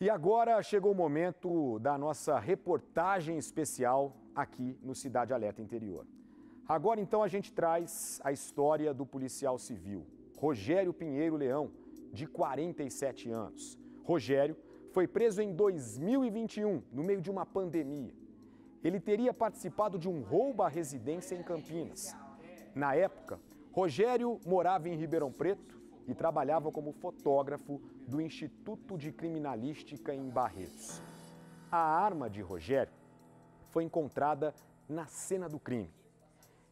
E agora chegou o momento da nossa reportagem especial aqui no Cidade Alerta Interior. Agora então a gente traz a história do policial civil, Rogério Pinheiro Leão, de 47 anos. Rogério foi preso em 2021, no meio de uma pandemia. Ele teria participado de um roubo à residência em Campinas. Na época, Rogério morava em Ribeirão Preto e trabalhava como fotógrafo do Instituto de Criminalística em Barretos. A arma de Rogério foi encontrada na cena do crime.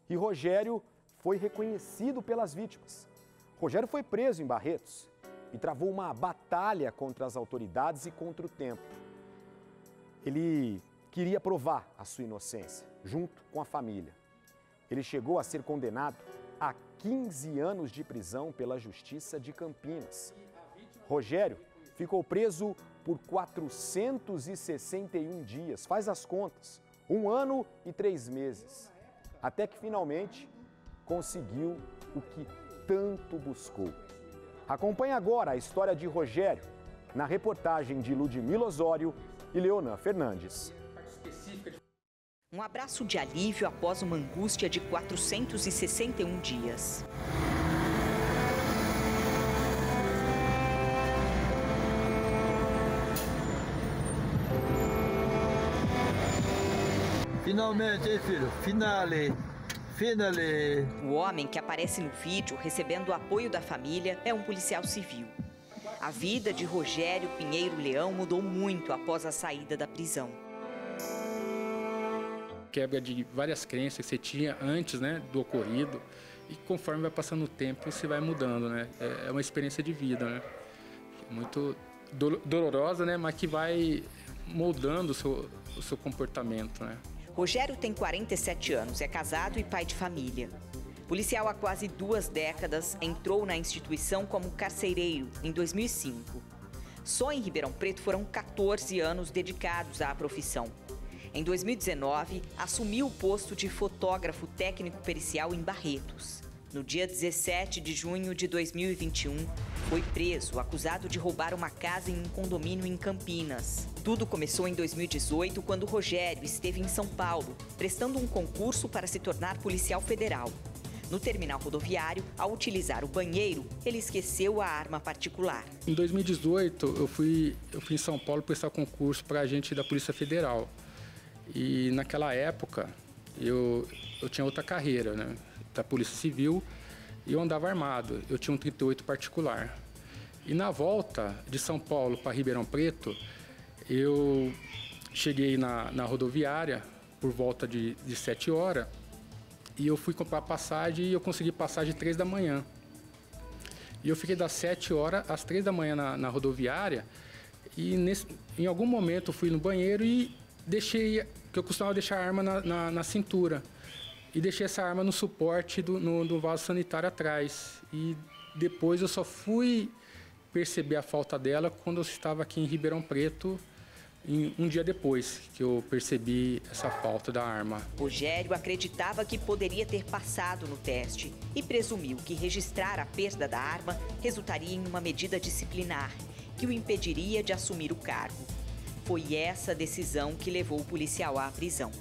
E Rogério foi reconhecido pelas vítimas. Rogério foi preso em Barretos e travou uma batalha contra as autoridades e contra o tempo. Ele queria provar a sua inocência, junto com a família. Ele chegou a ser condenado a 15 anos de prisão pela Justiça de Campinas. Rogério ficou preso por 461 dias, faz as contas, 1 ano e 3 meses, até que finalmente conseguiu o que tanto buscou. Acompanhe agora a história de Rogério, na reportagem de Ludmila Osório e Leonan Fernandes. Um abraço de alívio após uma angústia de 461 dias. Finalmente, hein, filho? Finale! O homem que aparece no vídeo recebendo o apoio da família é um policial civil. A vida de Rogério Pinheiro Leão mudou muito após a saída da prisão. Quebra de várias crenças que você tinha antes, né, do ocorrido, e conforme vai passando o tempo você vai mudando, né? É uma experiência de vida, né? Muito dolorosa, né, mas que vai moldando o seu comportamento, né? Rogério tem 47 anos, é casado e pai de família. Policial há quase 2 décadas, entrou na instituição como carcereiro em 2005. Só em Ribeirão Preto foram 14 anos dedicados à profissão. Em 2019, assumiu o posto de fotógrafo técnico-pericial em Barretos. No dia 17 de junho de 2021, foi preso, acusado de roubar uma casa em um condomínio em Campinas. Tudo começou em 2018, quando Rogério esteve em São Paulo, prestando um concurso para se tornar policial federal. No terminal rodoviário, ao utilizar o banheiro, ele esqueceu a arma particular. Em 2018, eu fui em São Paulo prestar concurso para agente da Polícia Federal. E naquela época, eu tinha outra carreira, né, da Polícia Civil, e eu andava armado. Eu tinha um 38 particular. E na volta de São Paulo para Ribeirão Preto, eu cheguei na rodoviária por volta de 7 horas, e eu fui comprar passagem e eu consegui passagem 3 da manhã. E eu fiquei das 7 horas às 3 da manhã na rodoviária, e em algum momento eu fui no banheiro e deixei, que eu costumava deixar a arma na cintura, e deixei essa arma no suporte do vaso sanitário atrás. E depois eu só fui perceber a falta dela quando eu estava aqui em Ribeirão Preto, um dia depois que eu percebi essa falta da arma. Rogério acreditava que poderia ter passado no teste e presumiu que registrar a perda da arma resultaria em uma medida disciplinar que o impediria de assumir o cargo. Foi essa decisão que levou o policial à prisão.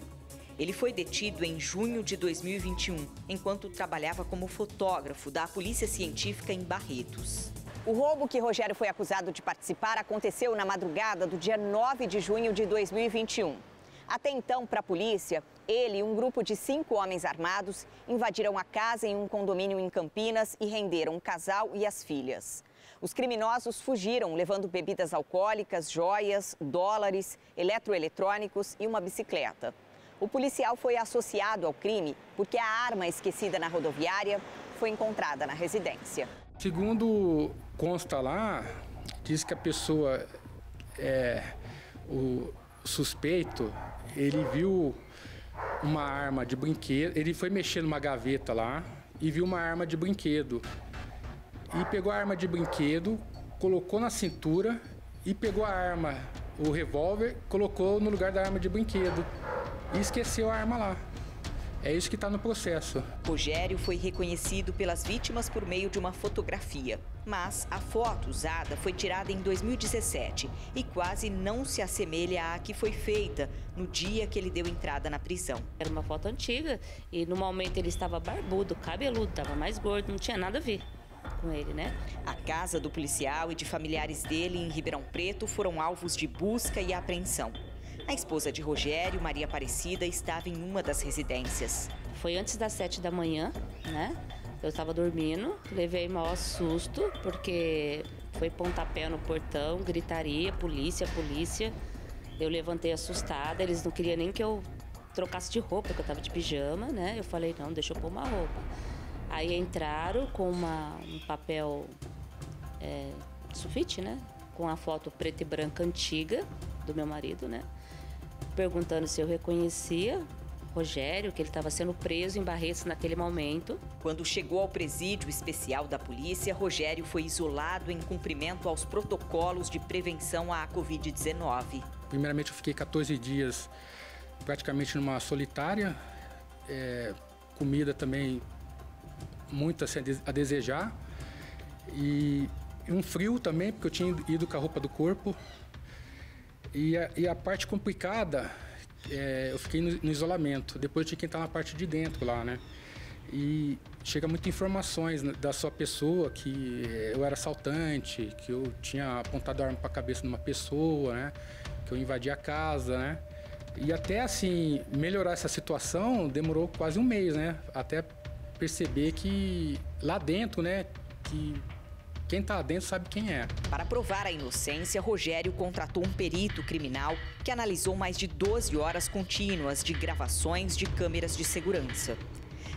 Ele foi detido em junho de 2021, enquanto trabalhava como fotógrafo da Polícia Científica em Barretos. O roubo que Rogério foi acusado de participar aconteceu na madrugada do dia 9 de junho de 2021. Até então, para a polícia, ele e um grupo de 5 homens armados invadiram a casa em um condomínio em Campinas e renderam o casal e as filhas. Os criminosos fugiram, levando bebidas alcoólicas, joias, dólares, eletroeletrônicos e uma bicicleta. O policial foi associado ao crime porque a arma esquecida na rodoviária foi encontrada na residência. Segundo consta lá, diz que a pessoa, o suspeito, ele viu uma arma de brinquedo, ele foi mexer numa gaveta lá e viu uma arma de brinquedo. E pegou a arma de brinquedo, colocou na cintura e pegou a arma, o revólver, colocou no lugar da arma de brinquedo e esqueceu a arma lá. É isso que está no processo. Rogério foi reconhecido pelas vítimas por meio de uma fotografia. Mas a foto usada foi tirada em 2017 e quase não se assemelha à que foi feita no dia que ele deu entrada na prisão. Era uma foto antiga e no momento ele estava barbudo, cabeludo, estava mais gordo, não tinha nada a ver com ele, né? A casa do policial e de familiares dele em Ribeirão Preto foram alvos de busca e apreensão. A esposa de Rogério, Maria Aparecida, estava em uma das residências. Foi antes das 7 da manhã, né? Eu estava dormindo, levei maior susto, porque foi pontapé no portão, gritaria, polícia, polícia. Eu levantei assustada, eles não queriam nem que eu trocasse de roupa, porque eu estava de pijama, né? Eu falei, não, deixa eu pôr uma roupa. Aí entraram com um papel sulfite, né? Com a foto preta e branca antiga do meu marido, né? Perguntando se eu reconhecia Rogério, que ele estava sendo preso em Barretos naquele momento. Quando chegou ao presídio especial da polícia, Rogério foi isolado em cumprimento aos protocolos de prevenção à Covid-19. Primeiramente, eu fiquei 14 dias praticamente numa solitária, comida também muito assim, a desejar, e um frio também, porque eu tinha ido com a roupa do corpo. E a parte complicada, eu fiquei no isolamento. Depois eu tinha que entrar na parte de dentro lá, né? E chega muitas informações da sua pessoa, que eu era assaltante, que eu tinha apontado a arma para a cabeça de uma pessoa, né? Que eu invadi a casa, né? E até, assim, melhorar essa situação demorou quase um mês, né? Até perceber que lá dentro, né? Que quem está dentro sabe quem é. Para provar a inocência, Rogério contratou um perito criminal que analisou mais de 12 horas contínuas de gravações de câmeras de segurança.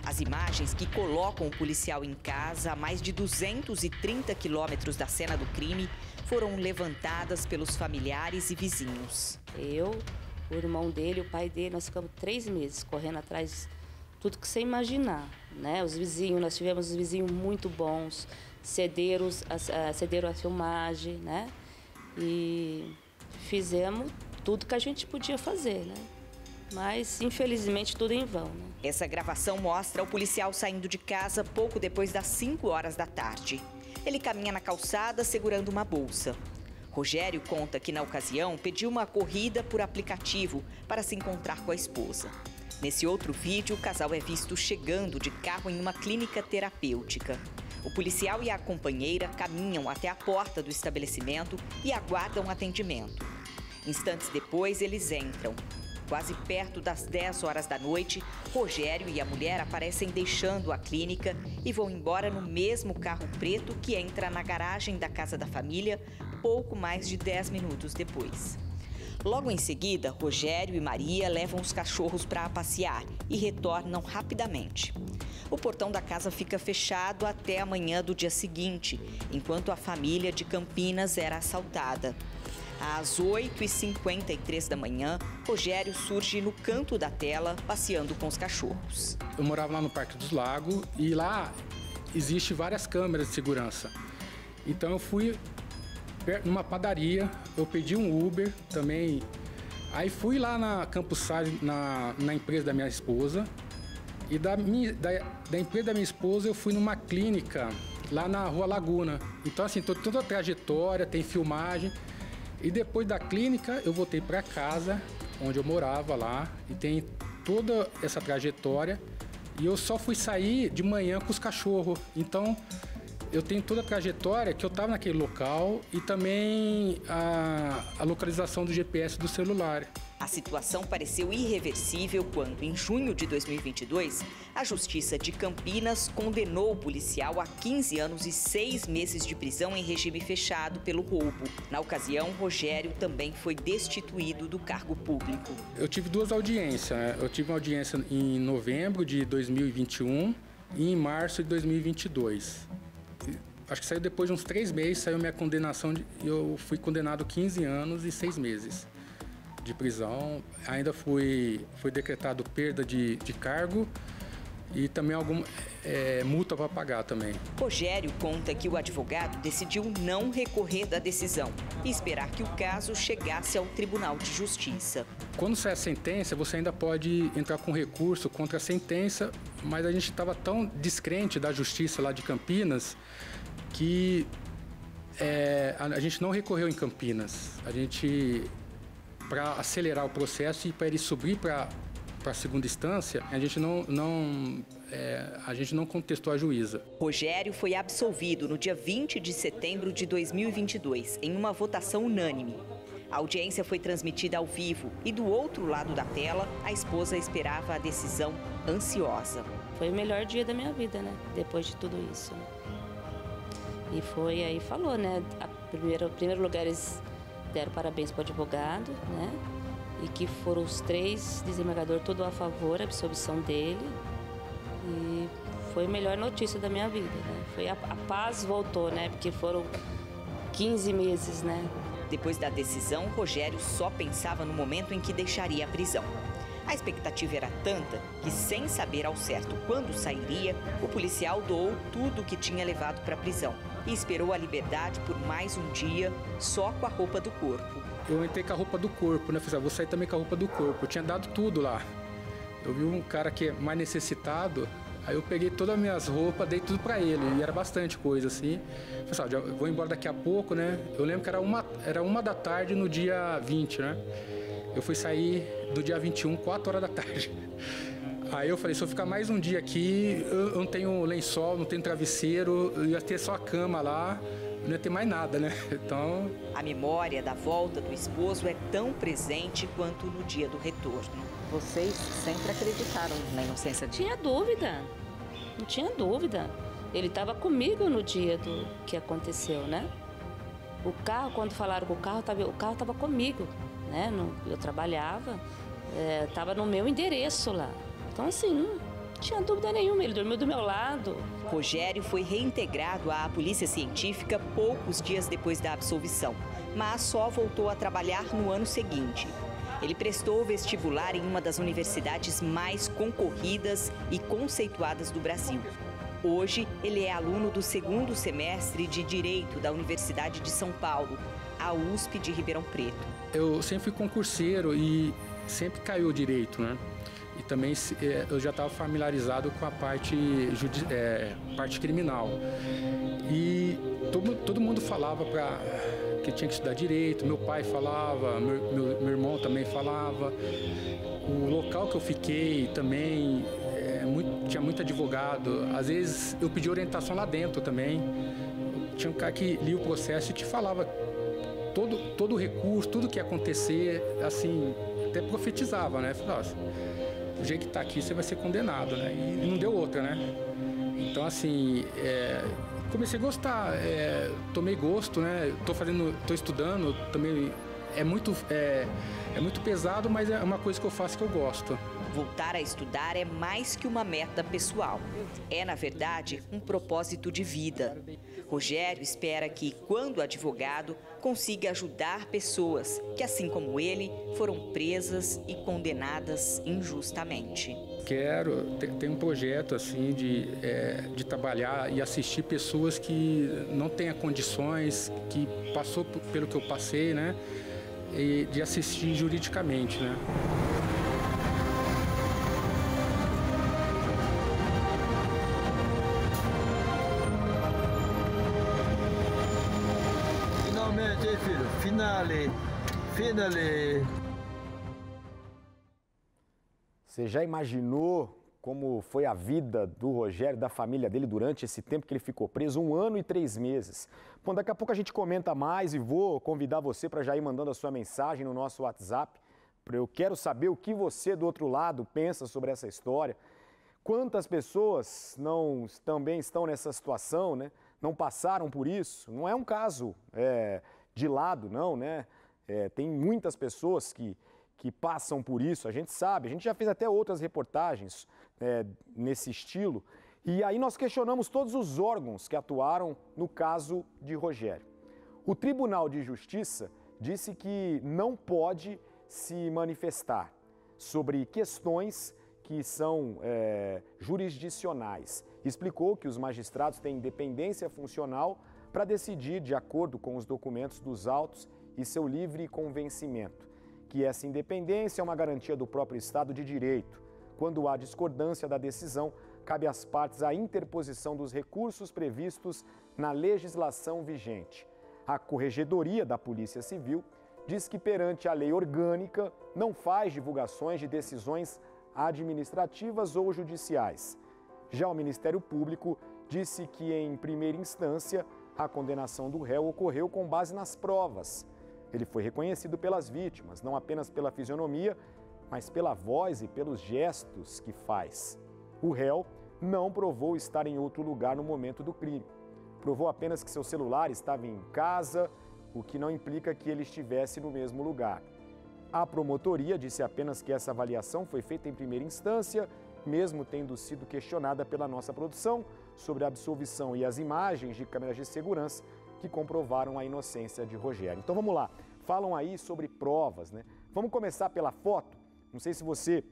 As imagens que colocam o policial em casa a mais de 230 quilômetros da cena do crime foram levantadas pelos familiares e vizinhos. Eu, o irmão dele, o pai dele, nós ficamos 3 meses correndo atrás de tudo que você imaginar, né? Os vizinhos, nós tivemos os vizinhos muito bons, cederam a filmagem, né? E fizemos tudo que a gente podia fazer, né? Mas, infelizmente, tudo em vão, né? Essa gravação mostra o policial saindo de casa pouco depois das 5 horas da tarde. Ele caminha na calçada segurando uma bolsa. Rogério conta que, na ocasião, pediu uma corrida por aplicativo para se encontrar com a esposa. Nesse outro vídeo, o casal é visto chegando de carro em uma clínica terapêutica. O policial e a companheira caminham até a porta do estabelecimento e aguardam atendimento. Instantes depois, eles entram. Quase perto das 10 horas da noite, Rogério e a mulher aparecem deixando a clínica e vão embora no mesmo carro preto que entra na garagem da casa da família pouco mais de 10 minutos depois. Logo em seguida, Rogério e Maria levam os cachorros para passear e retornam rapidamente. O portão da casa fica fechado até a manhã do dia seguinte, enquanto a família de Campinas era assaltada. Às 8h53 da manhã, Rogério surge no canto da tela, passeando com os cachorros. Eu morava lá no Parque dos Lagos e lá existe várias câmeras de segurança. Então eu fui numa padaria, eu pedi um Uber também. Aí fui lá na Campus Sales, na empresa da minha esposa. E da empresa da minha esposa eu fui numa clínica lá na Rua Laguna. Então assim, toda a trajetória, tem filmagem. E depois da clínica eu voltei para casa, onde eu morava lá. E tem toda essa trajetória. E eu só fui sair de manhã com os cachorros. Então eu tenho toda a trajetória que eu estava naquele local e também a localização do GPS do celular. A situação pareceu irreversível quando, em junho de 2022, a Justiça de Campinas condenou o policial a 15 anos e 6 meses de prisão em regime fechado pelo roubo. Na ocasião, Rogério também foi destituído do cargo público. Eu tive 2 audiências, né? Eu tive uma audiência em novembro de 2021 e em março de 2022. Acho que saiu depois de uns 3 meses, saiu minha condenação, eu fui condenado 15 anos e 6 meses de prisão. Ainda foi decretado perda de cargo e também alguma multa para pagar também. Rogério conta que o advogado decidiu não recorrer da decisão e esperar que o caso chegasse ao Tribunal de Justiça. Quando sai a sentença, você ainda pode entrar com recurso contra a sentença, mas a gente estava tão descrente da justiça lá de Campinas que a gente não recorreu em Campinas. A gente, para acelerar o processo e para ele subir para a segunda instância, a gente não contestou a juíza. Rogério foi absolvido no dia 20 de setembro de 2022, em uma votação unânime. A audiência foi transmitida ao vivo e do outro lado da tela, a esposa esperava a decisão ansiosa. Foi o melhor dia da minha vida, né? Depois de tudo isso. E foi aí, falou, né? Em primeiro lugar, eles deram parabéns para o advogado, né? E que foram os 3 desembargadores todos a favor da absolvição dele. E foi a melhor notícia da minha vida, né? Foi a paz voltou, né? Porque foram 15 meses, né? Depois da decisão, Rogério só pensava no momento em que deixaria a prisão. A expectativa era tanta que, sem saber ao certo quando sairia, o policial doou tudo o que tinha levado para a prisão e esperou a liberdade por mais um dia, só com a roupa do corpo. Eu entrei com a roupa do corpo, né? Falei, vou sair também com a roupa do corpo. Eu tinha dado tudo lá. Eu vi um cara que é mais necessitado, aí eu peguei todas as minhas roupas, dei tudo pra ele. E era bastante coisa, assim. Falei, já vou embora daqui a pouco, né? Eu lembro que era uma da tarde no dia 20, né? Eu fui sair do dia 21, 4 horas da tarde. Aí eu falei, se eu ficar mais um dia aqui, eu não tenho lençol, não tenho travesseiro, eu ia ter só a cama lá. Não ia ter mais nada, né? Então... A memória da volta do esposo é tão presente quanto no dia do retorno. Vocês sempre acreditaram na inocência dele? Tinha dúvida, não tinha dúvida. Ele estava comigo no dia do que aconteceu, né? O carro, quando falaram que o carro estava comigo, né? Eu trabalhava, estava no meu endereço lá. Então, assim, não tinha dúvida nenhuma, ele dormiu do meu lado. Rogério foi reintegrado à Polícia Científica poucos dias depois da absolvição, mas só voltou a trabalhar no ano seguinte. Ele prestou o vestibular em uma das universidades mais concorridas e conceituadas do Brasil. Hoje, ele é aluno do 2º semestre de Direito da Universidade de São Paulo, a USP de Ribeirão Preto. Eu sempre fui concurseiro e sempre caiu o direito, né? E também eu já estava familiarizado com a parte criminal. E todo mundo falava que tinha que estudar direito, meu pai falava, meu irmão também falava. O local que eu fiquei também tinha muito advogado. Às vezes eu pedi orientação lá dentro também. Tinha um cara que lia o processo e te falava todo o recurso, tudo que ia acontecer, assim, até profetizava, né? Falava, nossa, do jeito que está aqui, você vai ser condenado, né? E não deu outra, né? Então, assim, comecei a gostar, tomei gosto, né? Tô estudando, também é muito pesado, mas é uma coisa que eu faço que eu gosto. Voltar a estudar é mais que uma meta pessoal. É, na verdade, um propósito de vida. Rogério espera que, quando advogado, consiga ajudar pessoas que, assim como ele, foram presas e condenadas injustamente. Tem um projeto assim de trabalhar e assistir pessoas que não têm condições, que passou pelo que eu passei, né? E de assistir juridicamente, né? Finalmente, hein, filho? Finale. Você já imaginou como foi a vida do Rogério, da família dele, durante esse tempo que ele ficou preso? 1 ano e 3 meses. Bom, daqui a pouco a gente comenta mais e vou convidar você para já ir mandando a sua mensagem no nosso WhatsApp. Eu quero saber o que você do outro lado pensa sobre essa história. Quantas pessoas também estão nessa situação, né? Não passaram por isso? Não é um caso de lado, não, né? Tem muitas pessoas que passam por isso, a gente sabe, a gente já fez até outras reportagens nesse estilo, e aí nós questionamos todos os órgãos que atuaram no caso de Rogério. O Tribunal de Justiça disse que não pode se manifestar sobre questões que são jurisdicionais. Explicou que os magistrados têm independência funcional para decidir de acordo com os documentos dos autos e seu livre convencimento, que essa independência é uma garantia do próprio Estado de Direito. Quando há discordância da decisão, cabe às partes a interposição dos recursos previstos na legislação vigente. A Corregedoria da Polícia Civil diz que, perante a lei orgânica, não faz divulgações de decisões administrativas ou judiciais. Já o Ministério Público disse que, em primeira instância, a condenação do réu ocorreu com base nas provas. Ele foi reconhecido pelas vítimas, não apenas pela fisionomia, mas pela voz e pelos gestos que faz. O réu não provou estar em outro lugar no momento do crime. Provou apenas que seu celular estava em casa, o que não implica que ele estivesse no mesmo lugar. A promotoria disse apenas que essa avaliação foi feita em primeira instância, mesmo tendo sido questionada pela nossa produção sobre a absolvição e as imagens de câmeras de segurança que comprovaram a inocência de Rogério. Então vamos lá, falam aí sobre provas, né? Vamos começar pela foto. Não sei se você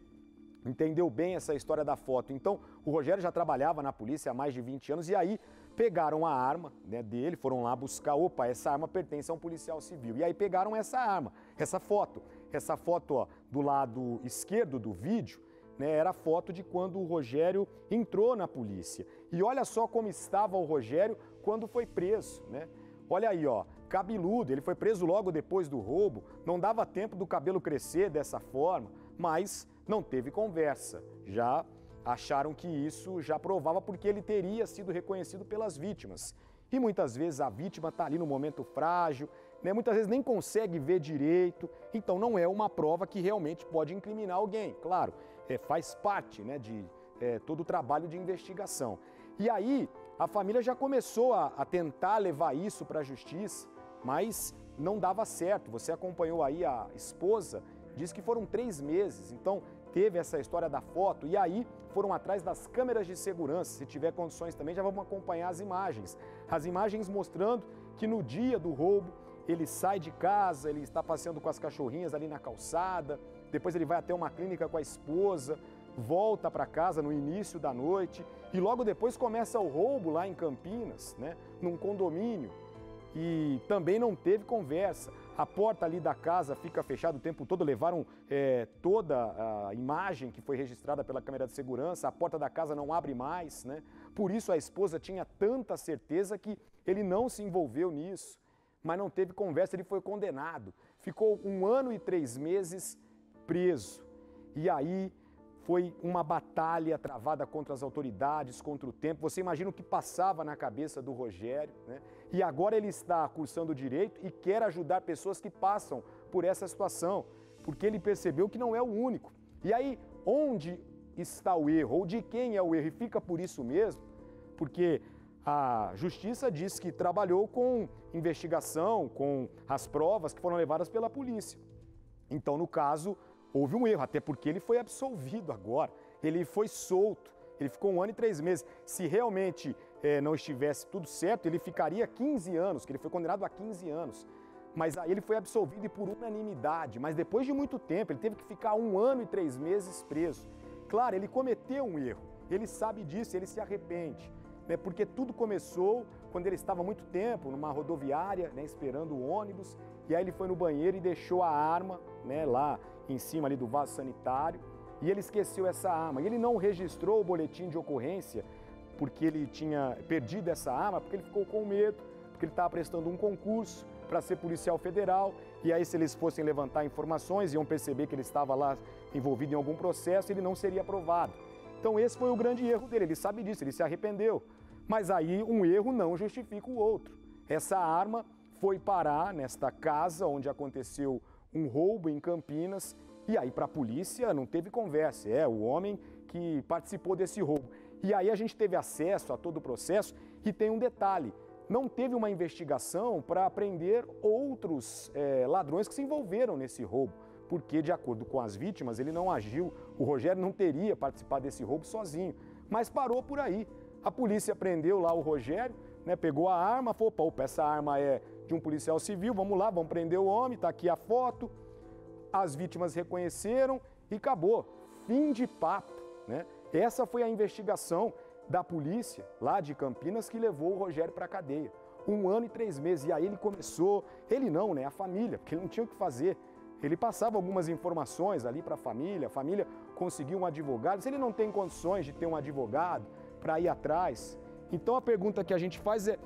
entendeu bem essa história da foto. Então, o Rogério já trabalhava na polícia há mais de 20 anos e aí pegaram a arma, né, dele, foram lá buscar, opa, essa arma pertence a um policial civil. E aí pegaram essa arma, essa foto. Essa foto, ó, do lado esquerdo do vídeo, né, era a foto de quando o Rogério entrou na polícia. E olha só como estava o Rogério quando foi preso, né? Olha aí, ó, cabeludo, ele foi preso logo depois do roubo, não dava tempo do cabelo crescer dessa forma, mas não teve conversa. Já acharam que isso já provava porque ele teria sido reconhecido pelas vítimas. E muitas vezes a vítima está ali no momento frágil, né? Muitas vezes nem consegue ver direito, então não é uma prova que realmente pode incriminar alguém. Claro, faz parte, né, de todo o trabalho de investigação. E aí a família já começou a tentar levar isso para a justiça, mas não dava certo. Você acompanhou aí a esposa, diz que foram 3 meses, então teve essa história da foto e aí foram atrás das câmeras de segurança. Se tiver condições também, já vamos acompanhar as imagens. As imagens mostrando que no dia do roubo, ele sai de casa, ele está passeando com as cachorrinhas ali na calçada, depois ele vai até uma clínica com a esposa, volta para casa no início da noite e logo depois começa o roubo lá em Campinas, né, num condomínio. E também não teve conversa. A porta ali da casa fica fechada o tempo todo, levaram toda a imagem que foi registrada pela câmera de segurança, a porta da casa não abre mais, né? Por isso a esposa tinha tanta certeza que ele não se envolveu nisso, mas não teve conversa, ele foi condenado. Ficou 1 ano e 3 meses preso. E aí foi uma batalha travada contra as autoridades, contra o tempo. Você imagina o que passava na cabeça do Rogério, né? E agora ele está cursando direito e quer ajudar pessoas que passam por essa situação, porque ele percebeu que não é o único. E aí, onde está o erro? Ou de quem é o erro? E fica por isso mesmo, porque a justiça diz que trabalhou com investigação, com as provas que foram levadas pela polícia. Então, no caso, houve um erro, até porque ele foi absolvido agora, ele foi solto, ele ficou 1 ano e 3 meses. Se realmente não estivesse tudo certo, ele ficaria 15 anos, que ele foi condenado a 15 anos. Mas aí ele foi absolvido e por unanimidade, mas depois de muito tempo, ele teve que ficar 1 ano e 3 meses preso. Claro, ele cometeu um erro, ele sabe disso, ele se arrepende, né, porque tudo começou quando ele estava há muito tempo numa rodoviária, né, esperando o ônibus, e aí ele foi no banheiro e deixou a arma, né, lá em cima ali do vaso sanitário, e ele esqueceu essa arma. E ele não registrou o boletim de ocorrência porque ele tinha perdido essa arma, porque ele ficou com medo, porque ele estava prestando um concurso para ser policial federal, e aí se eles fossem levantar informações, iam perceber que ele estava lá envolvido em algum processo, ele não seria aprovado. Então esse foi o grande erro dele, ele sabe disso, ele se arrependeu. Mas aí um erro não justifica o outro. Essa arma foi parar nesta casa onde aconteceu um roubo em Campinas, e aí para a polícia não teve conversa, o homem que participou desse roubo. E aí a gente teve acesso a todo o processo e tem um detalhe, não teve uma investigação para prender outros ladrões que se envolveram nesse roubo, porque de acordo com as vítimas ele não agiu, o Rogério não teria participado desse roubo sozinho, mas parou por aí. A polícia prendeu lá o Rogério, né, pegou a arma, falou, opa, essa arma é de um policial civil, vamos lá, vamos prender o homem, está aqui a foto. As vítimas reconheceram e acabou. Fim de papo. né? Essa foi a investigação da polícia lá de Campinas que levou o Rogério para a cadeia. 1 ano e 3 meses. E aí ele começou, ele não, né? A família, porque ele não tinha o que fazer. Ele passava algumas informações ali para a família conseguiu um advogado. Se ele não tem condições de ter um advogado para ir atrás. Então a pergunta que a gente faz é,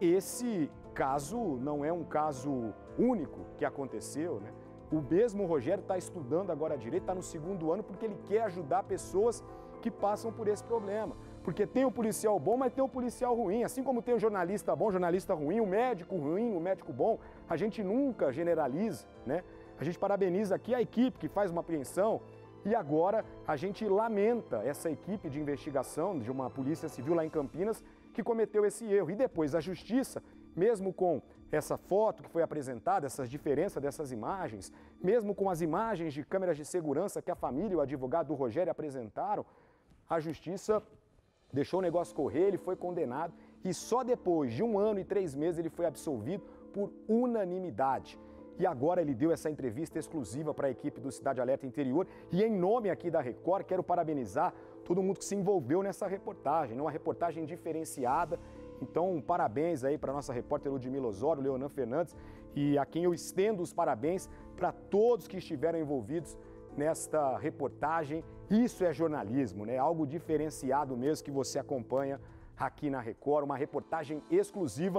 esse caso não é um caso único que aconteceu, né? O mesmo Rogério está estudando agora direito, está no 2º ano porque ele quer ajudar pessoas que passam por esse problema. Porque tem o policial bom, mas tem o policial ruim. Assim como tem o jornalista bom, jornalista ruim, o médico ruim, o médico bom, a gente nunca generaliza, né? A gente parabeniza aqui a equipe que faz uma apreensão e agora a gente lamenta essa equipe de investigação de uma polícia civil lá em Campinas que cometeu esse erro. E depois a justiça, mesmo com essa foto que foi apresentada, essas diferenças dessas imagens, mesmo com as imagens de câmeras de segurança que a família e o advogado do Rogério apresentaram, a justiça deixou o negócio correr, ele foi condenado e só depois de 1 ano e 3 meses ele foi absolvido por unanimidade. E agora ele deu essa entrevista exclusiva para a equipe do Cidade Alerta Interior e em nome aqui da Record quero parabenizar todo mundo que se envolveu nessa reportagem, uma reportagem diferenciada. Então, parabéns aí para a nossa repórter Ludmila Osório, Leonan Fernandes e a quem eu estendo os parabéns para todos que estiveram envolvidos nesta reportagem. Isso é jornalismo, né? Algo diferenciado mesmo que você acompanha aqui na Record, uma reportagem exclusiva